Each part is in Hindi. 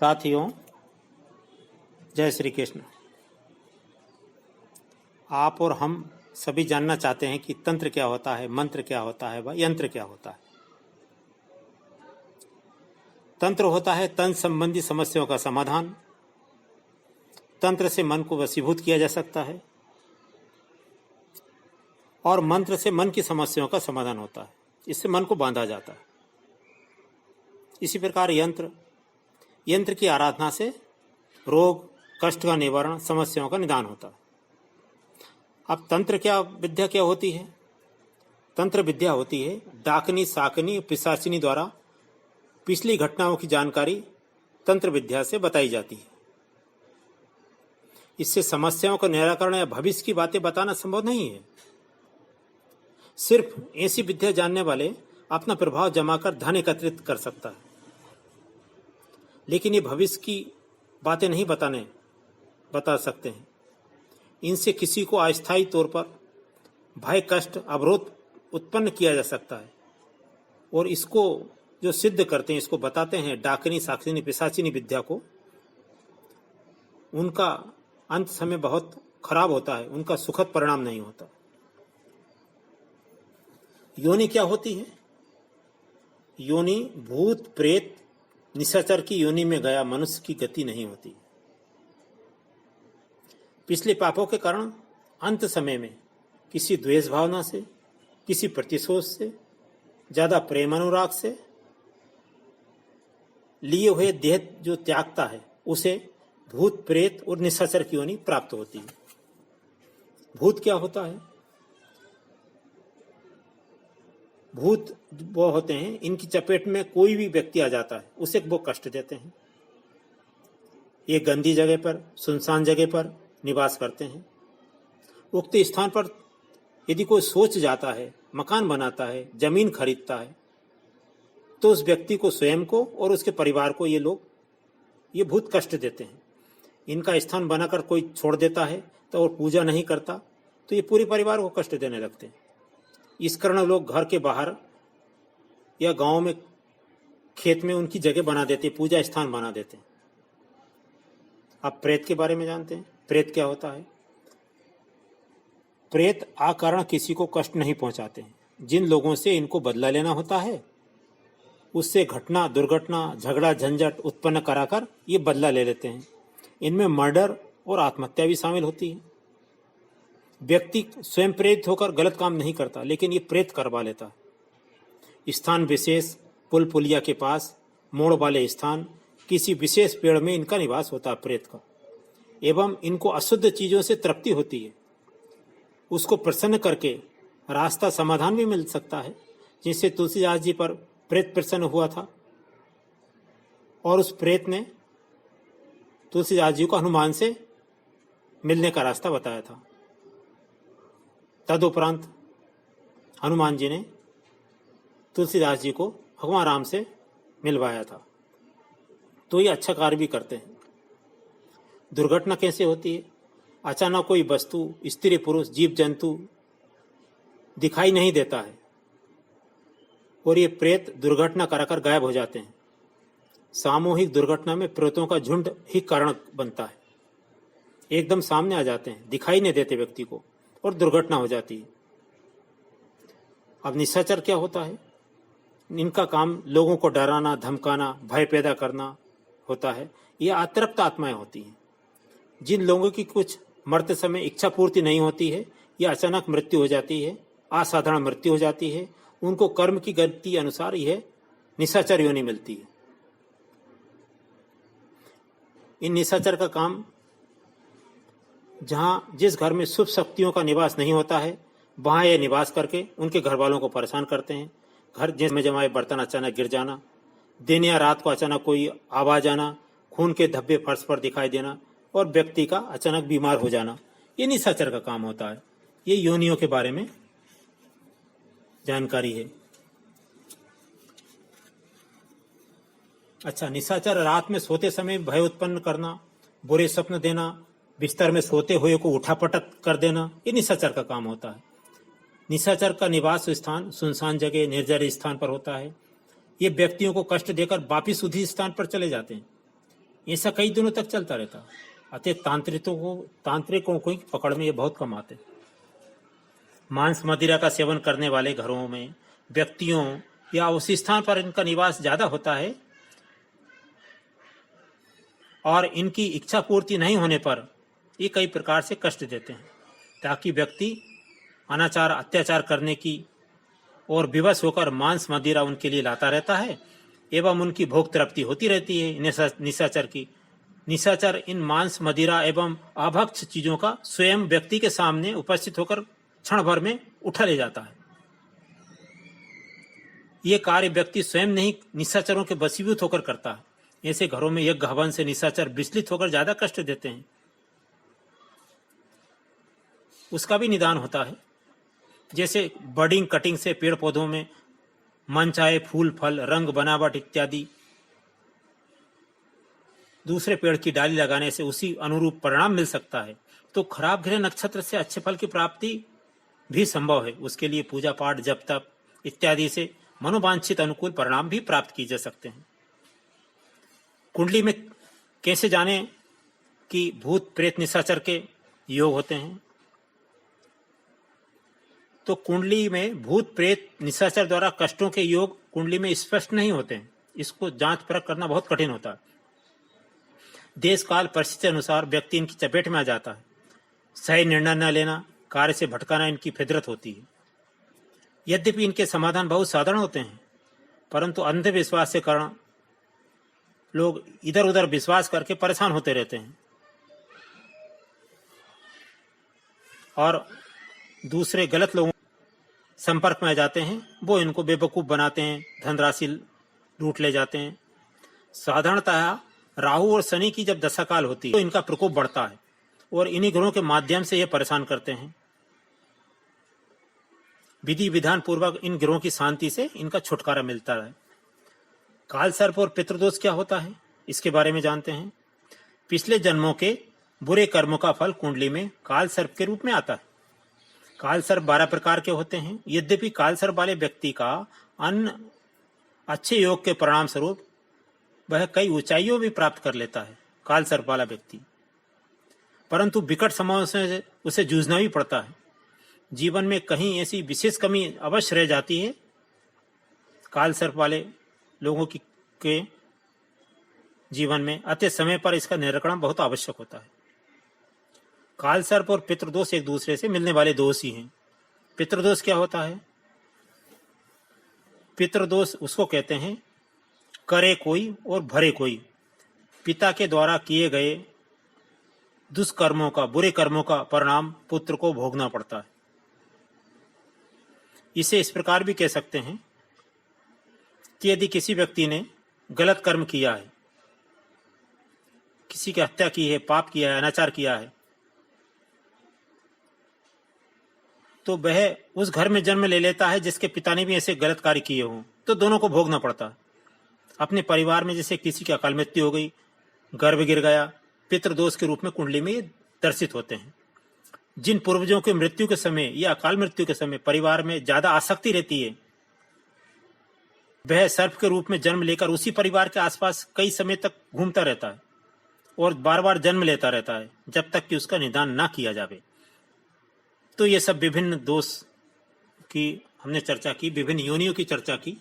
साथियों, जय श्री कृष्ण। आप और हम सभी जानना चाहते हैं कि तंत्र क्या होता है, मंत्र क्या होता है, व यंत्र क्या होता है। तंत्र होता है तन संबंधी समस्याओं का समाधान। तंत्र से मन को वशीभूत किया जा सकता है और मंत्र से मन की समस्याओं का समाधान होता है। इससे मन को बांधा जाता है। इसी प्रकार यंत्र की आराधना से रोग, कष्ट का निवारण, समस्याओं का निदान होता है। अब तंत्र विद्या क्या होती है? तंत्र विद्या होती है डाकनी, साकनी, पिशाचिनी द्वारा पिछली घटनाओं की जानकारी तंत्र विद्या से बताई जाती है। इससे समस्याओं का निराकरण या भविष्य की बातें बताना संभव नहीं है। सिर्फ ऐसी विद्या जानने वाले अपना प्रभाव जमाकर धन एकत्रित कर सकता है, लेकिन ये भविष्य की बातें नहीं बता सकते हैं। इनसे किसी को अस्थायी तौर पर भय, कष्ट, अवरोध उत्पन्न किया जा सकता है और इसको जो सिद्ध करते हैं, इसको बताते हैं डाकनी, साक्षिनी, पिशाचिनी विद्या को, उनका अंत समय बहुत खराब होता है, उनका सुखद परिणाम नहीं होता। योनि क्या होती है? योनि भूत, प्रेत, निशाचर की योनि में गया मनुष्य की गति नहीं होती। पिछले पापों के कारण अंत समय में किसी द्वेष भावना से, किसी प्रतिशोध से, ज्यादा प्रेम अनुराग से लिए हुए देह जो त्यागता है, उसे भूत, प्रेत और निशाचर की योनि प्राप्त होती है। भूत क्या होता है? भूत वो होते हैं, इनकी चपेट में कोई भी व्यक्ति आ जाता है, उसे वो कष्ट देते हैं। ये गंदी जगह पर, सुनसान जगह पर निवास करते हैं। उक्त स्थान पर यदि कोई सोच जाता है, मकान बनाता है, जमीन खरीदता है, तो उस व्यक्ति को, स्वयं को और उसके परिवार को ये भूत कष्ट देते हैं। इनका स्थान बनाकर कोई छोड़ देता है तो और पूजा नहीं करता, तो ये पूरे परिवार को कष्ट देने लगते हैं। इस कारण लोग घर के बाहर या गांव में, खेत में उनकी जगह बना देते, पूजा स्थान बना देते हैं। अब प्रेत के बारे में जानते हैं। प्रेत क्या होता है? प्रेत अकारण किसी को कष्ट नहीं पहुंचाते हैं। जिन लोगों से इनको बदला लेना होता है, उससे घटना, दुर्घटना, झगड़ा, झंझट उत्पन्न कराकर ये बदला ले लेते हैं। इनमें मर्डर और आत्महत्या भी शामिल होती है। व्यक्ति स्वयं प्रेरित होकर गलत काम नहीं करता, लेकिन ये प्रेत करवा लेता है। स्थान विशेष, पुल पुलिया के पास, मोड़ वाले स्थान, किसी विशेष पेड़ में इनका निवास होता है प्रेत का। एवं इनको अशुद्ध चीजों से तृप्ति होती है। उसको प्रसन्न करके रास्ता समाधान भी मिल सकता है, जिससे तुलसीदास जी पर प्रेत प्रसन्न हुआ था और उस प्रेत ने तुलसीदास जी को हनुमान से मिलने का रास्ता बताया था। तदुपरांत हनुमान जी ने तुलसीदास जी को भगवान राम से मिलवाया था। तो ये अच्छा कार्य भी करते हैं। दुर्घटना कैसे होती है? अचानक कोई वस्तु, स्त्री, पुरुष, जीव जंतु दिखाई नहीं देता है और ये प्रेत दुर्घटना कराकर गायब हो जाते हैं। सामूहिक दुर्घटना में प्रेतों का झुंड ही कारण बनता है। एकदम सामने आ जाते हैं, दिखाई नहीं देते व्यक्ति को और दुर्घटना हो जाती है। अब निशाचर क्या होता है? इनका काम लोगों को डराना, धमकाना, भय पैदा करना होता है। ये अतृप्त आत्माएं होती हैं। जिन लोगों की कुछ मरते समय इच्छा पूर्ति नहीं होती है या अचानक मृत्यु हो जाती है, असाधारण मृत्यु हो जाती है, उनको कर्म की गति अनुसार यह निशाचर योनि मिलती है। इन निशाचर का काम, जहां जिस घर में शुभ शक्तियों का निवास नहीं होता है, वहां ये निवास करके उनके घर वालों को परेशान करते हैं। घर जिसमें जमाए बर्तन अचानक गिर जाना, दिन या रात को अचानक कोई आवाज आना, खून के धब्बे फर्श पर दिखाई देना और व्यक्ति का अचानक बीमार हो जाना, ये निशाचर का काम होता है। ये योनियों के बारे में जानकारी है। अच्छा, निशाचर रात में सोते समय भय उत्पन्न करना, बुरे स्वप्न देना, बिस्तर में सोते हुए को उठापटक कर देना, ये निशाचर का काम होता है। निशाचर का निवास स्थान सुनसान जगह, निर्जर स्थान पर होता है। ये व्यक्तियों को कष्ट देकर वापिस उसी स्थान पर चले जाते हैं। ऐसा कई दिनों तक चलता रहता। अतः तांत्रिकों को पकड़ में ये बहुत कम आते। मांस मदिरा का सेवन करने वाले घरों में व्यक्तियों या उस स्थान पर इनका निवास ज्यादा होता है और इनकी इच्छा पूर्ति नहीं होने पर ये कई प्रकार से कष्ट देते हैं, ताकि व्यक्ति अनाचार अत्याचार करने की और विवश होकर मांस मदिरा उनके लिए लाता रहता है एवं उनकी भोग तृप्ति होती रहती है निशाचर की। निशाचर इन मांस मदिरा एवं अभक्ष चीजों का स्वयं व्यक्ति के सामने उपस्थित होकर क्षण भर में उठा ले जाता है। ये कार्य व्यक्ति स्वयं नहीं निशाचरों के वशीभूत होकर करता है। ऐसे घरों में यज्ञ हवन से निशाचर विचलित होकर ज्यादा कष्ट देते हैं। उसका भी निदान होता है, जैसे बर्डिंग कटिंग से पेड़ पौधों में मनचाहे फूल फल रंग बनावट इत्यादि दूसरे पेड़ की डाली लगाने से उसी अनुरूप परिणाम मिल सकता है। तो खराब ग्रह नक्षत्र से अच्छे फल की प्राप्ति भी संभव है। उसके लिए पूजा पाठ जप तप इत्यादि से मनोवांछित अनुकूल परिणाम भी प्राप्त किए जा सकते हैं। कुंडली में कैसे जाने कि भूत प्रेत निशाचर के योग होते हैं? तो कुंडली में भूत प्रेत निशाचर द्वारा कष्टों के योग कुंडली में स्पष्ट नहीं होते हैं। इसको जांच परख करना बहुत कठिन होता है। देश काल परिस्थिति अनुसार व्यक्ति इनकी चपेट में आ जाता है। सही निर्णय न लेना, कार्य से भटकाना इनकी फितरत होती है। यद्यपि इनके समाधान बहुत साधारण होते हैं, परंतु अंधविश्वास के कारण लोग इधर उधर विश्वास करके परेशान होते रहते हैं और दूसरे गलत लोगों संपर्क में आ जाते हैं। वो इनको बेवकूफ बनाते हैं, धनराशि लूट ले जाते हैं। साधारणतः राहु और शनि की जब दशा काल होती है तो इनका प्रकोप बढ़ता है और इन्हीं ग्रहों के माध्यम से ये परेशान करते हैं। विधि विधान पूर्वक इन ग्रहों की शांति से इनका छुटकारा मिलता है। काल सर्प और पितृदोष क्या होता है, इसके बारे में जानते हैं। पिछले जन्मों के बुरे कर्मों का फल कुंडली में काल सर्प के रूप में आता है। काल सर्प 12 प्रकार के होते हैं। यद्यपि काल सर्प वाले व्यक्ति का अन्य अच्छे योग के परिणाम स्वरूप वह कई ऊंचाइयों भी प्राप्त कर लेता है, काल सर्प वाला व्यक्ति, परंतु विकट समयों से उसे जूझना भी पड़ता है। जीवन में कहीं ऐसी विशेष कमी अवश्य रह जाती है काल सर्प वाले लोगों के जीवन में। अतः समय पर इसका निराकरण बहुत आवश्यक होता है। काल सर्प और पितृदोष एक दूसरे से मिलने वाले दोष ही हैं। पितृदोष क्या होता है? पितृदोष उसको कहते हैं करे कोई और भरे कोई। पिता के द्वारा किए गए दुष्कर्मों का, बुरे कर्मों का परिणाम पुत्र को भोगना पड़ता है। इसे इस प्रकार भी कह सकते हैं कि यदि किसी व्यक्ति ने गलत कर्म किया है, किसी की हत्या की है, पाप किया है, अनाचार किया है, तो वह उस घर में जन्म ले लेता है जिसके पिता ने भी ऐसे गलत कार्य किए हों, तो दोनों को भोगना पड़ता है। अपने परिवार में जैसे किसी की अकाल मृत्यु हो गई, गर्भ गिर गया, पितृदोष के रूप में कुंडली में दर्शित होते हैं। जिन पूर्वजों की मृत्यु के समय या अकाल मृत्यु के समय परिवार में ज्यादा आसक्ति रहती है, वह सर्प के रूप में जन्म लेकर उसी परिवार के आसपास कई समय तक घूमता रहता है और बार बार जन्म लेता रहता है जब तक कि उसका निदान ना किया जावे। तो ये सब विभिन्न दोष की हमने चर्चा की, विभिन्न योनियों की चर्चा की।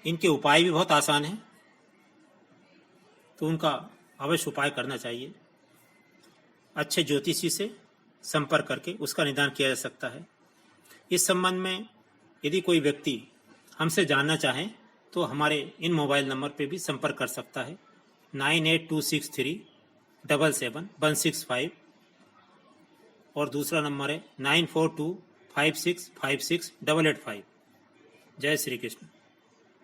इनके उपाय भी बहुत आसान है, तो उनका अवश्य उपाय करना चाहिए। अच्छे ज्योतिषी से संपर्क करके उसका निदान किया जा सकता है। इस संबंध में यदि कोई व्यक्ति हमसे जानना चाहे तो हमारे इन मोबाइल नंबर पे भी संपर्क कर सकता है। 9826377165 और दूसरा नंबर है 9425656885। जय श्री कृष्ण।